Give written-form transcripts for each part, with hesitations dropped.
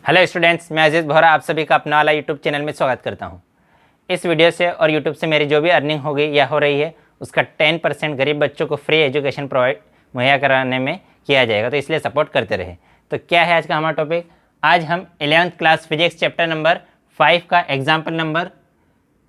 Hello students, मैं अजीज़ बोहरा आप सभी का अपना वाला यूट्यूब चैनल में स्वागत करता हूं। इस वीडियो से और यूट्यूब से मेरी जो भी अर्निंग हो गई या हो रही है उसका 10% गरीब बच्चों को फ्री एजुकेशन प्रोवाइड मुहैया कराने में किया जाएगा, तो इसलिए सपोर्ट करते रहे। तो क्या है आज का हमारा टॉपिक? आज हम 11th class physics chapter number 5 का एग्जाम्पल नंबर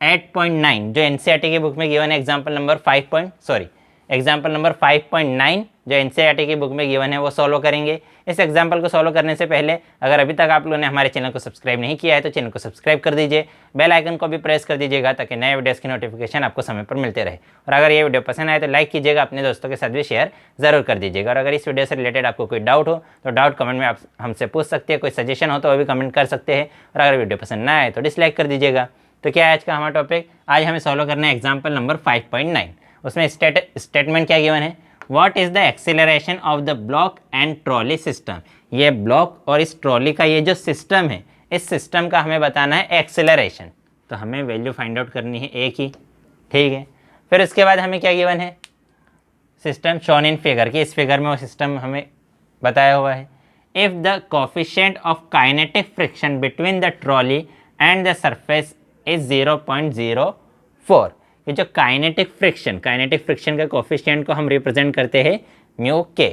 8.9 जो एनसीईआरटी की बुक में गिवन है, एग्जाम्पल नंबर 5.9 जो एनसीईआरटी की बुक में गिवन है वो सॉल्व करेंगे। इस एग्जाम्पल को सॉल्व करने से पहले अगर अभी तक आप लोगों ने हमारे चैनल को सब्सक्राइब नहीं किया है तो चैनल को सब्सक्राइब कर दीजिए, बेल आइकन को भी प्रेस कर दीजिएगा ताकि नए वीडियोस की नोटिफिकेशन आपको समय पर मिलते रहे। और अगर ये वीडियो पसंद आए तो लाइक कीजिएगा, अपने दोस्तों के साथ भी शेयर ज़रूर कर दीजिएगा। और अगर इस वीडियो से रिलेटेड आपको कोई डाउट हो तो डाउट कमेंट में आप हमसे पूछ सकते हैं, कोई सजेशन हो तो वो भी कमेंट कर सकते हैं। और अगर वीडियो पसंद ना आए तो डिसलाइक कर दीजिएगा। तो क्या है आज का हमारा टॉपिक? आज हमें सॉल्व करना है एग्जाम्पल नंबर 5.9। उसमें स्टेटमेंट क्या गिवन है? What is the acceleration of the block and trolley system. ये ब्लॉक और इस ट्रॉली का ये जो सिस्टम है, इस सिस्टम का हमें बताना है एक्सेलरेशन। तो हमें वैल्यू फाइंड आउट करनी है एक ही, ठीक है। फिर उसके बाद हमें क्या गिवन है? सिस्टम शॉन इन फिगर, कि इस फिगर में वो सिस्टम हमें बताया हुआ है। If the coefficient of kinetic friction between the trolley and the surface is 0.04। ये जो काइनेटिक फ्रिक्शन का कोफिशिएंट को हम रिप्रेजेंट करते हैं म्यू के,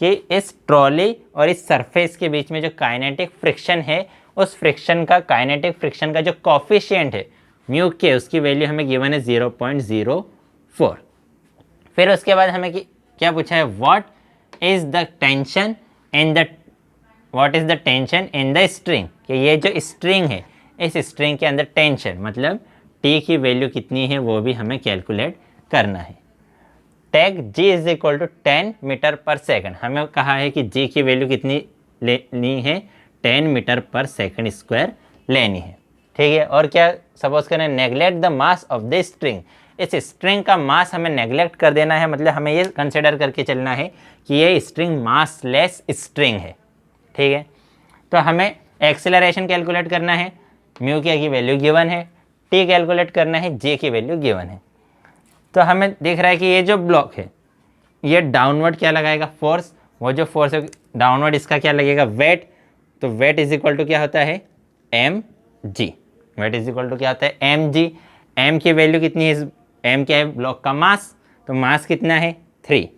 कि इस ट्रॉली और इस सरफेस के बीच में जो काइनेटिक फ्रिक्शन है, उस फ्रिक्शन का काइनेटिक फ्रिक्शन का जो कोफिशिएंट है म्यू के, उसकी वैल्यू हमें गिवन है 0.04। फिर उसके बाद हमें क्या पूछा है? What is the tension in the string, कि ये जो स्ट्रिंग है, इस स्ट्रिंग के अंदर टेंशन मतलब टी की वैल्यू कितनी है वो भी हमें कैलकुलेट करना है। Take g is equal to 10 metre पर सेकंड। हमें कहा है कि जी की वैल्यू कितनी लेनी है? 10 मीटर पर सेकंड स्क्वायर लेनी है, ठीक है। और क्या सपोज करें? Neglect the mass of the string. इस स्ट्रिंग का मास हमें नेग्लेक्ट कर देना है, मतलब हमें ये कंसिडर करके चलना है कि ये स्ट्रिंग मासलेस स्ट्रिंग है, ठीक है। तो हमें एक्सेलरेशन कैलकुलेट करना है, म्यू के की वैल्यू गिवन है, टी कैलकुलेट करना है, जे की वैल्यू गिवन है। तो हमें दिख रहा है कि ये जो ब्लॉक है ये डाउनवर्ड क्या लगाएगा? फोर्स। वो जो फोर्स है डाउनवर्ड, इसका क्या लगेगा? वेट। तो वेट इज इक्वल टू क्या होता है? M g. Weight is equal to क्या होता है? M g. एम की वैल्यू कितनी है? एम क्या है? ब्लॉक का मास। तो मास कितना है? 3।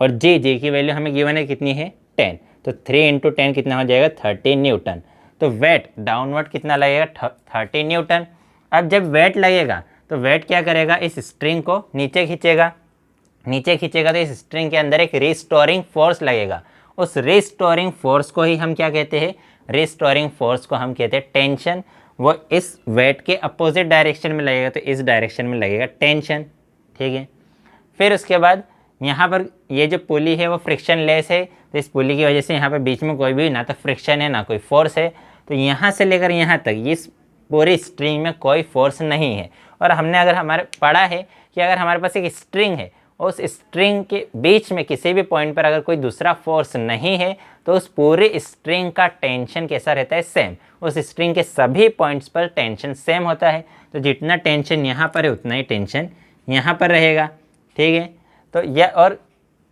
और जी की वैल्यू हमें गिवन है कितनी है? 10। तो 3 × 10 कितना हो जाएगा? 30 न्यूटन। तो वेट डाउनवर्ड कितना लगेगा? 30 न्यूटन। अब जब वेट लगेगा तो वेट क्या करेगा? इस स्ट्रिंग को नीचे खींचेगा तो इस स्ट्रिंग के अंदर एक रिस्टोरिंग फोर्स लगेगा। उस रिस्टोरिंग फोर्स को ही हम क्या कहते हैं? रिस्टोरिंग फोर्स को हम कहते हैं टेंशन। वो इस वेट के अपोजिट डायरेक्शन में लगेगा, तो इस डायरेक्शन में लगेगा टेंशन, ठीक है। फिर उसके बाद यहाँ पर ये जो पुली है वो फ्रिक्शन लेस है, तो इस पुली की वजह से यहाँ पर बीच में कोई भी ना तो फ्रिक्शन है ना कोई फोर्स है। तो यहाँ से लेकर यहाँ तक इस पूरी स्ट्रिंग में कोई फोर्स नहीं है। और हमने अगर हमारे पढ़ा है कि अगर हमारे पास एक स्ट्रिंग है, उस स्ट्रिंग के बीच में किसी भी पॉइंट पर अगर कोई दूसरा फोर्स नहीं है तो उस पूरी स्ट्रिंग का टेंशन कैसा रहता है? सेम। उस स्ट्रिंग के सभी पॉइंट्स पर टेंशन सेम होता है। तो जितना टेंशन यहाँ पर है उतना ही टेंशन यहाँ पर रहेगा, ठीक है। तो यह और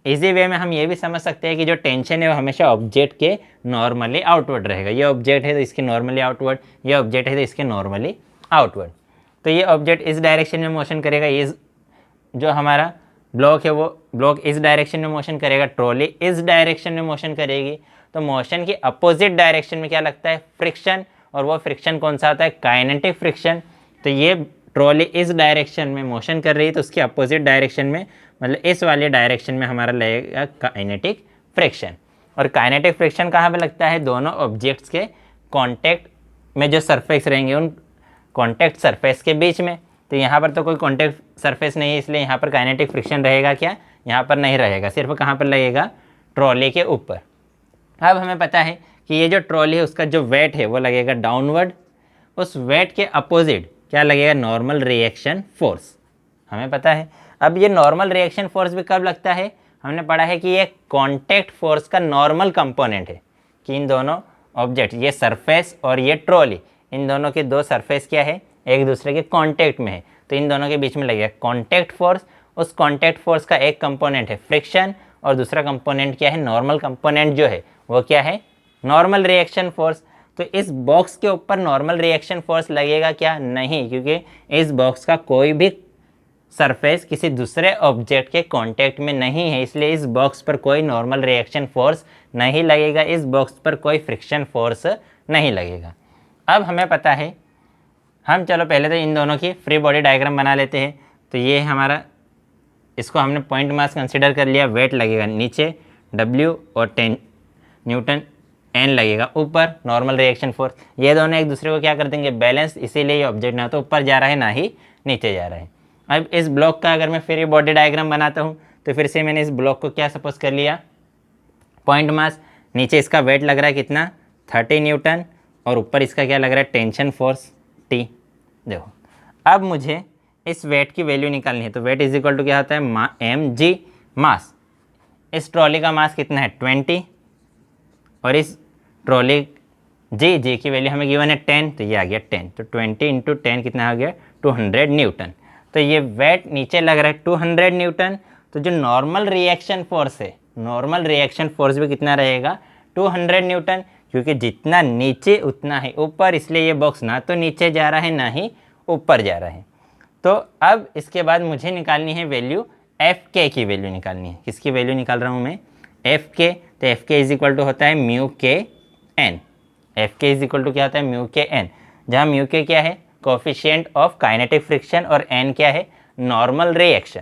इजी वे में हम ये भी समझ सकते हैं कि जो टेंशन है वो हमेशा ऑब्जेक्ट के नॉर्मली आउटवर्ड रहेगा। ये ऑब्जेक्ट है तो इसके नॉर्मली आउटवर्ड, ये ऑब्जेक्ट है तो इसके नॉर्मली आउटवर्ड। तो ये ऑब्जेक्ट इस डायरेक्शन में मोशन करेगा, ये जो हमारा ब्लॉक है वो ब्लॉक इस डायरेक्शन में मोशन करेगा, ट्रॉली इस डायरेक्शन में मोशन करेगी। तो मोशन की अपोजिट डायरेक्शन में क्या लगता है? फ्रिक्शन। और वो फ्रिक्शन कौन सा होता है? Kinetic friction. तो ये ट्रॉली इस डायरेक्शन में मोशन कर रही है तो उसकी अपोजिट डायरेक्शन में, मतलब इस वाले डायरेक्शन में हमारा लगेगा काइनेटिक फ्रिक्शन। और काइनेटिक फ्रिक्शन कहाँ पे लगता है? दोनों ऑब्जेक्ट्स के कांटेक्ट में जो सरफेस रहेंगे उन कांटेक्ट सरफेस के बीच में। तो यहाँ पर तो कोई कांटेक्ट सरफेस नहीं है, इसलिए यहाँ पर काइनेटिक फ्रिक्शन रहेगा क्या? यहाँ पर नहीं रहेगा, सिर्फ कहाँ पर लगेगा? ट्रॉली के ऊपर। अब हमें पता है कि ये जो ट्रॉली है उसका जो वेट है वो लगेगा डाउनवर्ड। उस वेट के अपोजिट क्या लगेगा? नॉर्मल रिएक्शन फोर्स, हमें पता है। अब ये नॉर्मल रिएक्शन फोर्स भी कब लगता है? हमने पढ़ा है कि ये कांटेक्ट फोर्स का नॉर्मल कंपोनेंट है, कि इन दोनों ऑब्जेक्ट, ये सरफेस और ये ट्रॉली, इन दोनों के दो सरफेस क्या है? एक दूसरे के कांटेक्ट में है, तो इन दोनों के बीच में लगेगा कांटेक्ट फोर्स। उस कांटेक्ट फोर्स का एक कंपोनेंट है फ्रिक्शन और दूसरा कंपोनेंट क्या है? नॉर्मल कंपोनेंट जो है वो क्या है? Normal reaction force. तो इस बॉक्स के ऊपर नॉर्मल रिएक्शन फोर्स लगेगा क्या? नहीं, क्योंकि इस बॉक्स का कोई भी सरफेस किसी दूसरे ऑब्जेक्ट के कांटेक्ट में नहीं है, इसलिए इस बॉक्स पर कोई नॉर्मल रिएक्शन फोर्स नहीं लगेगा, इस बॉक्स पर कोई फ्रिक्शन फोर्स नहीं लगेगा। अब हमें पता है, हम चलो पहले तो इन दोनों की फ्री बॉडी डायग्राम बना लेते हैं। तो ये हमारा, इसको हमने पॉइंट मास कंसिडर कर लिया, वेट लगेगा नीचे W और 10 न्यूटन, N लगेगा ऊपर, नॉर्मल रिएक्शन फोर्स। ये दोनों एक दूसरे को क्या कर देंगे? बैलेंस, इसीलिए ये ऑब्जेक्ट ना तो ऊपर जा रहा है ना ही नीचे जा रहा है। अब इस ब्लॉक का अगर मैं फ्री बॉडी डायग्राम बनाता हूँ तो फिर से मैंने इस ब्लॉक को क्या सपोज कर लिया? पॉइंट मास, नीचे इसका वेट लग रहा है कितना? 30 न्यूटन, और ऊपर इसका क्या लग रहा है? Tension force T। देखो, अब मुझे इस वेट की वैल्यू निकालनी है, तो वेट इज इक्वल टू क्या होता है? mg मास। इस ट्रॉली का मास कितना है? 20, और इस ट्रॉली जी की वैल्यू हमें गिवन है 10, तो ये आ गया 10। तो 20 इंटू 10 कितना आ गया? 200 न्यूटन। तो ये वेट नीचे लग रहा है 200 न्यूटन, तो जो नॉर्मल रिएक्शन फोर्स है, नॉर्मल रिएक्शन फोर्स भी कितना रहेगा? 200 न्यूटन, क्योंकि जितना नीचे उतना है ऊपर, इसलिए ये बॉक्स ना तो नीचे जा रहा है ना ही ऊपर जा रहा है। तो अब इसके बाद मुझे निकालनी है वैल्यू एफ के की वैल्यू निकालनी है। किसकी वैल्यू निकाल रहा हूँ मैं? एफ के। तो F k is equal to होता है म्यू के N. F k is equal to क्या होता है? म्यू के एन, जहाँ म्यू के क्या है? कोफिशिएंट ऑफ काइनेटिक फ्रिक्शन, और एन क्या है? Normal reaction.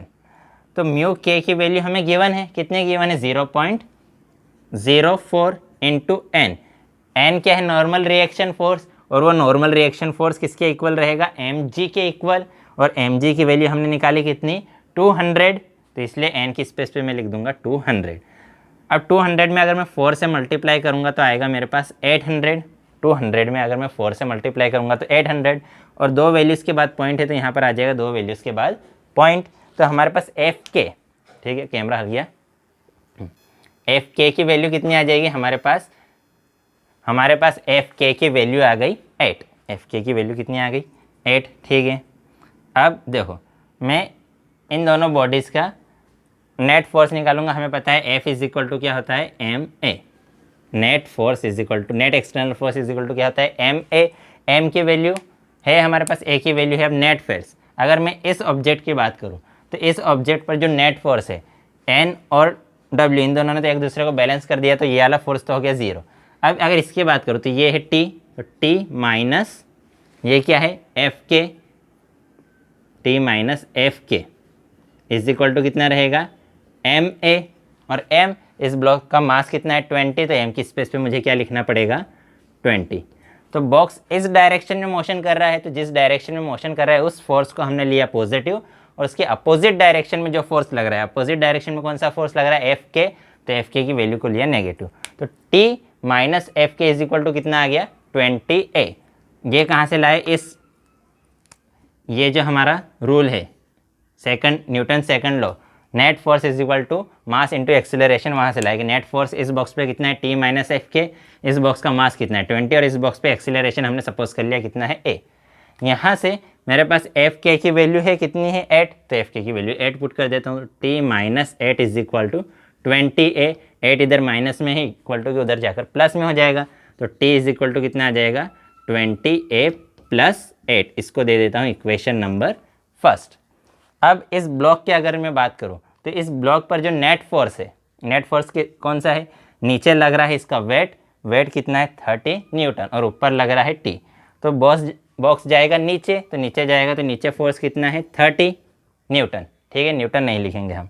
तो म्यू के की वैल्यू हमें गिवन है, कितने गिवन है? 0.04 इंटू एन। एन क्या है? नॉर्मल रिएक्शन फोर्स, और वो नॉर्मल रिएक्शन फोर्स किसके इक्वल रहेगा? mg के इक्वल, और mg की वैल्यू हमने निकाली कितनी? 200, तो इसलिए n की स्पेस पे मैं लिख दूंगा 200। अब 200 में अगर मैं 4 से मल्टीप्लाई करूंगा तो आएगा मेरे पास 800। 200 में अगर मैं 4 से मल्टीप्लाई करूंगा तो 800, और दो वैल्यूज़ के बाद पॉइंट है तो यहाँ पर आ जाएगा दो वैल्यूज़ के बाद पॉइंट। तो हमारे पास एफ के, ठीक है, कैमरा हट गया, एफ के की वैल्यू कितनी आ जाएगी हमारे पास? हमारे पास एफ के की वैल्यू आ गई 8। एफ के की वैल्यू कितनी आ गई? 8, ठीक है। अब देखो, मैं इन दोनों बॉडीज़ का नेट फोर्स निकालूंगा। हमें पता है एफ इज इक्वल टू क्या होता है? M a. Net force is equal to, net external force is equal to क्या होता है? M a. एम की वैल्यू है हमारे पास, ए की वैल्यू है। अब नेट फोर्स, अगर मैं इस ऑब्जेक्ट की बात करूँ तो इस ऑब्जेक्ट पर जो नेट फोर्स है, एन और डब्ल्यू, इन दोनों ने तो एक दूसरे को बैलेंस कर दिया, तो ये वाला फोर्स तो हो गया 0। अब अगर इसकी बात करूँ तो ये है टी, तो टी माइनस ये क्या है? F k. T minus f k is equal to कितना रहेगा? M a. और एम, इस ब्लॉक का मास कितना है? 20, तो एम की स्पेस पे मुझे क्या लिखना पड़ेगा? 20। तो बॉक्स इस डायरेक्शन में मोशन कर रहा है, तो जिस डायरेक्शन में मोशन कर रहा है उस फोर्स को हमने लिया पॉजिटिव, और उसके अपोजिट डायरेक्शन में जो फोर्स लग रहा है, अपोजिट डायरेक्शन में कौन सा फोर्स लग रहा है? एफ के। तो एफ के की वैल्यू को लिया नेगेटिव, तो T minus f k is equal to कितना आ गया? 20A। ये कहाँ से लाए? इस, ये जो हमारा रूल है second, Newton second law, net force is equal to mass into acceleration, वहाँ से लाएगा। नेट फोर्स इस बॉक्स पे कितना है? टी माइनस एफ के। इस बॉक्स का मास कितना है? 20, और इस बॉक्स पे एक्सेलरेशन हमने सपोज कर लिया कितना है? ए। यहाँ से मेरे पास एफ के की वैल्यू है कितनी है? 8, तो एफ के की वैल्यू 8 पुट कर देता हूँ। T minus 8 is equal to 20A। 8 इधर माइनस में है, इक्वल टू के उधर जाकर प्लस में हो जाएगा, तो टी इज इक्वल टू कितना आ जाएगा? 20A plus 8। इसको दे देता हूँ इक्वेशन नंबर फर्स्ट। अब इस ब्लॉक की अगर मैं बात करूँ तो इस ब्लॉक पर जो नेट फोर्स है, नेट फोर्स के कौन सा है? नीचे लग रहा है इसका वेट, वेट कितना है? 30 न्यूटन, और ऊपर लग रहा है टी। तो बॉक्स जाएगा नीचे, तो नीचे जाएगा तो नीचे फोर्स कितना है? 30 न्यूटन, ठीक है, न्यूटन नहीं लिखेंगे हम।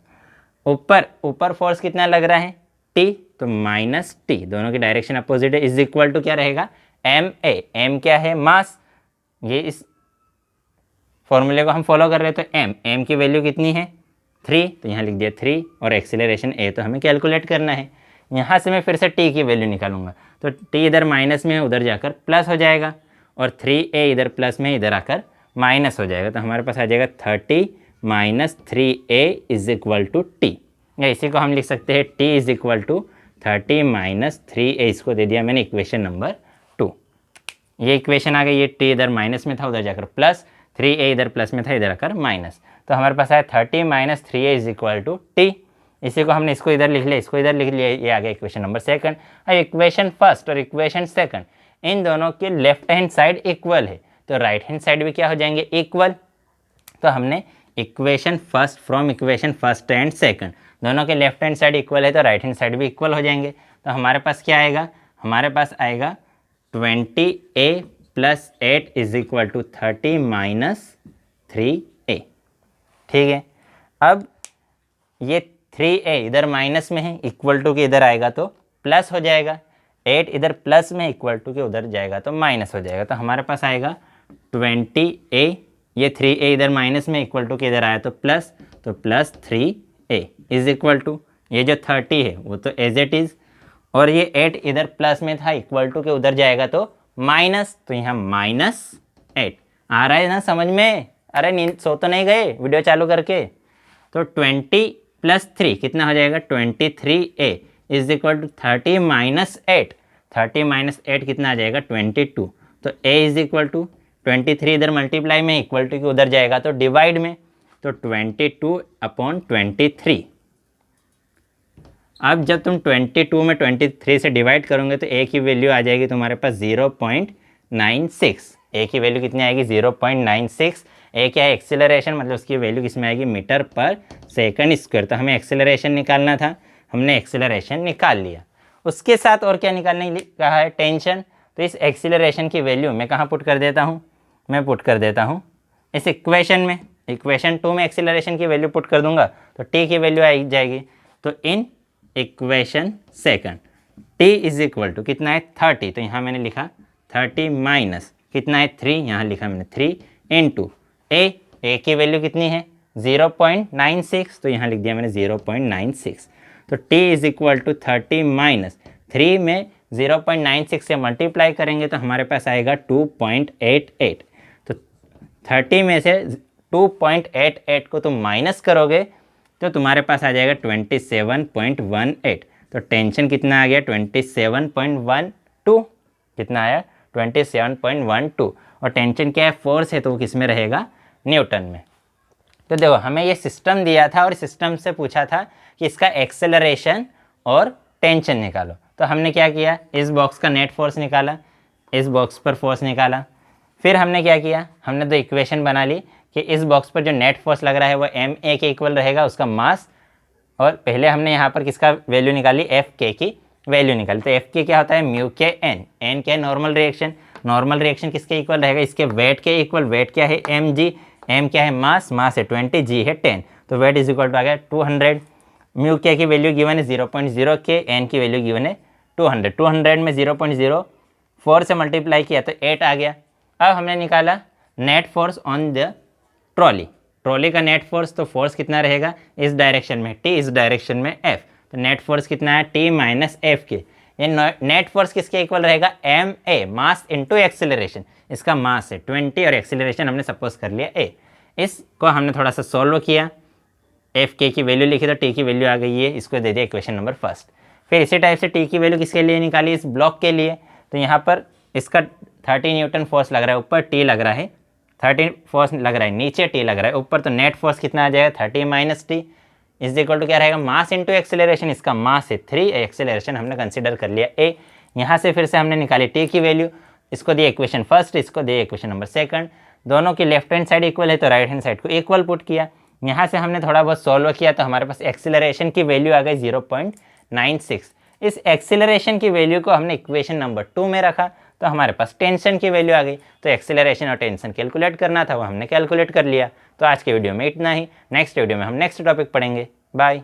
ऊपर फोर्स कितना लग रहा है? टी, तो माइनस टी, दोनों की डायरेक्शन अपोजिट है, इज इक्वल टू क्या रहेगा? M a. एम क्या है? मास। ये इस फॉर्मूले को हम फॉलो कर रहे हैं, तो एम की वैल्यू कितनी है? 3, तो यहाँ लिख दिया 3, और एक्सेलरेशन ए तो हमें कैलकुलेट करना है। यहाँ से मैं फिर से टी की वैल्यू निकालूंगा, तो टी इधर माइनस में है, उधर जाकर प्लस हो जाएगा, और 3A इधर प्लस में, इधर आकर माइनस हो जाएगा, तो हमारे पास आ जाएगा 30 minus 3A is equal to T. या इसी को हम लिख सकते हैं T is equal to 30 minus 3A। इसको दे दिया मैंने इक्वेशन नंबर 2। ये इक्वेशन आ गई, ये टी इधर माइनस में था, उधर जाकर प्लस, 3A इधर प्लस में था, इधर आकर माइनस, तो हमारे पास आया 30 minus 3A is equal to T. इसी को हमने इसको इधर लिख लिया, इसको इधर लिख लिया, ये आ गया इक्वेशन नंबर सेकंड। अब इक्वेशन फर्स्ट और इक्वेशन सेकंड, इन दोनों के लेफ्ट हैंड साइड इक्वल है, तो राइट हैंड साइड भी क्या हो जाएंगे, इक्वल। तो हमने equation first from equation first and second, दोनों के लेफ्ट हैंड साइड इक्वल है तो राइट हैंड साइड भी इक्वल हो जाएंगे। तो हमारे पास क्या आएगा, हमारे पास आएगा 20a + 8 = 30 - 3a। ठीक है, अब ये 3a इधर माइनस में है, इक्वल टू के इधर आएगा तो प्लस हो जाएगा, 8 इधर प्लस में इक्वल टू के उधर जाएगा तो माइनस हो जाएगा। तो हमारे पास आएगा 20a, ये 3a इधर माइनस में इक्वल टू के इधर आया तो प्लस, तो प्लस 3a = ये जो 30 है वो तो एज इट इज़, और ये 8 इधर प्लस में था इक्वल टू के उधर जाएगा तो माइनस, तो यहाँ -8 आ रहा है ना समझ में। अरे नींद सो तो नहीं गए वीडियो चालू करके। तो 20 + 3 कितना हो जाएगा, 23a = 30 - 8, 30 - 8 कितना आ जाएगा, 22। तो a = 23 इधर मल्टीप्लाई में इक्वल टू के उधर जाएगा तो डिवाइड में, तो 22/23। अब जब तुम 22 में 23 से डिवाइड करोगे तो a की वैल्यू आ जाएगी तुम्हारे पास 0.96। a की वैल्यू कितनी आएगी, 0.96। a क्या है, एक्सेलरेशन, मतलब उसकी वैल्यू किस में आएगी, मीटर/सेकंड²। तो हमें एक्सेलरेशन निकालना था, हमने एक्सेलरेशन निकाल लिया। उसके साथ और क्या निकालने कहा है, टेंशन। तो इस एक्सेलरेशन की वैल्यू मैं कहाँ पुट कर देता हूँ, मैं पुट कर देता हूँ इस इक्वेशन में। इक्वेशन 2 में एक्सेलरेशन की वैल्यू पुट कर दूंगा तो t की वैल्यू आ जाएगी। तो इन इक्वेशन सेकंड t = कितना है, 30। तो यहाँ मैंने लिखा 30 माइनस कितना है, 3, यहाँ लिखा मैंने 3 इंटू a की वैल्यू कितनी है, 0.96। तो यहाँ लिख दिया मैंने 0.96। तो t = 30 - 3 में 0.96 से मल्टीप्लाई करेंगे तो हमारे पास आएगा 2.88। तो 30 में से 2.88 को तुम माइनस करोगे तो तुम्हारे पास आ जाएगा 27.18। तो टेंशन कितना आ गया, 27.12। कितना आया, 27.12। और टेंशन क्या है, फोर्स है, तो वो किस में रहेगा, न्यूटन में। तो देखो हमें ये सिस्टम दिया था और सिस्टम से पूछा था कि इसका एक्सेलरेशन और टेंशन निकालो। तो हमने क्या किया, इस बॉक्स का नेट फोर्स निकाला, इस बॉक्स पर फोर्स निकाला। फिर हमने क्या किया, हमने दो इक्वेशन बना ली कि इस बॉक्स पर जो नेट फोर्स लग रहा है वो ma के इक्वल रहेगा, उसका मास। और पहले हमने यहाँ पर किसका वैल्यू निकाली, Fk की वैल्यू निकाली। तो Fk क्या होता है, μk n, n क्या है, नॉर्मल रिएक्शन। नॉर्मल रिएक्शन किसके इक्वल रहेगा, इसके वेट के इक्वल। वेट क्या है, mg, m क्या है, मास, मास है 20, g है 10। तो वेट = आ गया 200। μk की वैल्यू गिवन है 0.0 k, n की वैल्यू गिवन है 200। 200 में 0.04 से मल्टीप्लाई किया तो 8 आ गया। अब हमने निकाला net force on the trolley. Trolley का नेट फोर्स, तो फोर्स कितना रहेगा, इस डायरेक्शन में t, इस डायरेक्शन में f। तो नेट फोर्स कितना है, t - Fk। ये नेट फोर्स किसके इक्वल रहेगा, ma, मास इंटू एक्सेलरेशन। इसका मास है 20 और एक्सेलरेशन हमने सपोज कर लिया a। इसको हमने थोड़ा सा सॉल्व किया, Fk की वैल्यू लिखी तो t की वैल्यू आ गई है, इसको दे दिया इक्वेशन नंबर फर्स्ट। फिर इसी टाइप से t की वैल्यू किसके लिए निकाली, इस ब्लॉक के लिए। तो यहाँ पर इसका 30 न्यूटन फोर्स लग रहा है, ऊपर t लग रहा है, 30 फोर्स लग रहा है, नीचे t लग रहा है, ऊपर। तो नेट फोर्स कितना आ जाएगा, 30 - t = क्या रहेगा, मास इंटू एक्सेलरेशन। इसका मास है 3, एक्सेलरेशन हमने कंसिडर कर लिया a। यहाँ से फिर से हमने निकाली t की वैल्यू, इसको दिया इक्वेशन फर्स्ट, इसको दिया इक्वेशन नंबर सेकंड। दोनों की लेफ्ट हैंड साइड इक्वल है तो राइट हैंड साइड को इक्वल पुट किया। यहाँ से हमने थोड़ा बहुत सॉल्व किया तो हमारे पास एक्सेलरेशन की वैल्यू आ गई 0.96। इस एक्सेलरेशन की वैल्यू को हमने इक्वेशन नंबर 2 में रखा तो हमारे पास टेंशन की वैल्यू आ गई। तो एक्सेलरेशन और टेंशन कैलकुलेट करना था, वो हमने कैलकुलेट कर लिया। तो आज के वीडियो में इतना ही। नेक्स्ट वीडियो में हम नेक्स्ट टॉपिक पढ़ेंगे। बाय।